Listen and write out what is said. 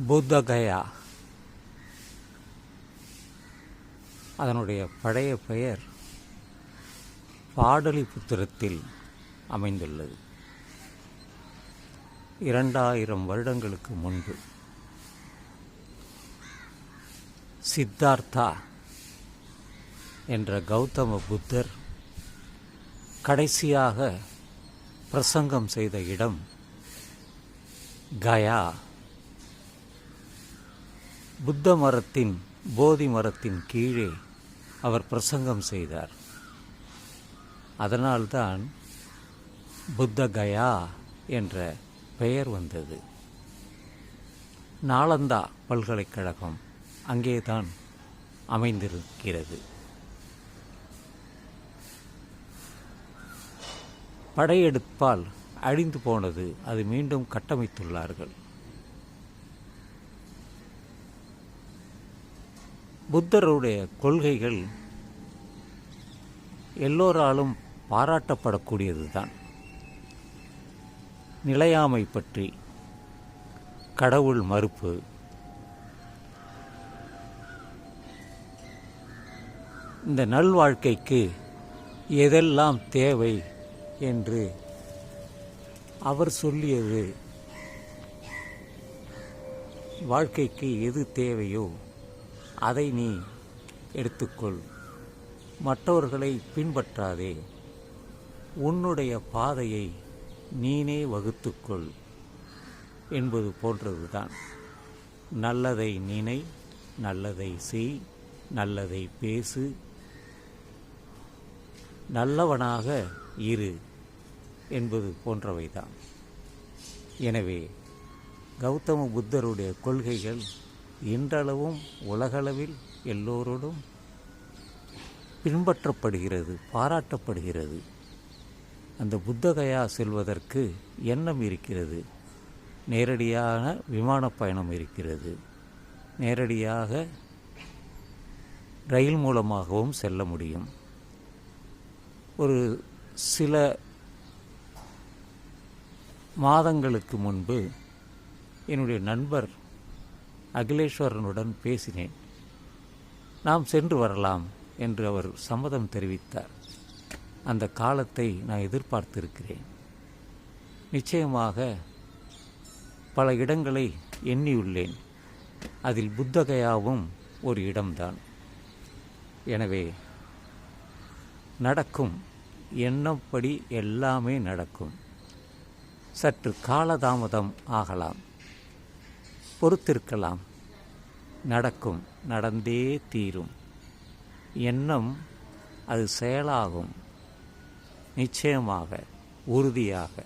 புத்தகயா, அதனுடைய பழைய பெயர் பாடலிபுத்திரத்தில் அமைந்துள்ளது. 2000 வருடங்களுக்கு முன்பு சித்தார்த்தா என்ற கௌதம புத்தர் கடைசியாக பிரசங்கம் செய்த இடம் கயா. புத்த மரத்தின் போதி மரத்தின் கீழே அவர் பிரசங்கம் செய்தார். அதனால்தான் புத்தகயா என்ற பெயர் வந்தது. நாலந்தா பல்கலைக்கழகம் அங்கேதான் அமைந்திருக்கிறது. படையெடுப்பால் அழிந்து போனது, அது மீண்டும் கட்டமைத்துள்ளார்கள். புத்தருடைய கொள்கைகள் எல்லோராலும் பாராட்டப்படக்கூடியது தான். நிலையாமை பற்றி, கடவுள் மறுப்பு, இந்த நல்வாழ்க்கைக்கு எதெல்லாம் தேவை என்று அவர் சொல்லியது, வாழ்க்கைக்கு எது தேவையோ அதை நீ எடுத்துக்கொள், மற்றவர்களை பின்பற்றாதே, உன்னுடைய பாதையை நீனே வகுத்துக்கொள் என்பது போன்றதுதான். நல்லதை நினை, நல்லதை செய், நல்லதை பேசு, நல்லவனாக இரு என்பது போன்றவைதான். எனவே கௌதம புத்தருடைய கொள்கைகள் இன்றளவும் உலகளவில் எல்லோரோடும் பின்பற்றப்படுகிறது, பாராட்டப்படுகிறது. அந்த புத்தகயா செல்வதற்கு எண்ணம் இருக்கிறது. நேரடியான விமான பயணம் இருக்கிறது, நேரடியாக ரயில் மூலமாகவும் செல்ல முடியும். ஒரு சில மாதங்களுக்கு முன்பு என்னுடைய நண்பர் அகிலேஸ்வரனுடன் பேசினேன். நாம் சென்று வரலாம் என்று அவர் சம்மதம் தெரிவித்தார். அந்த காலத்தை நான் எதிர்பார்த்திருக்கிறேன். நிச்சயமாக பல இடங்களை எண்ணியுள்ளேன். அதில் புத்தகயாவும் ஒரு இடம்தான். எனவே நடக்கும், எண்ணப்படி எல்லாமே நடக்கும். சற்று காலதாமதம் ஆகலாம், பொறுத்திருக்கலாம். நடக்கும், நடந்தே தீரும். எண்ணம் அது செயலாகும், நிச்சயமாக, உறுதியாக.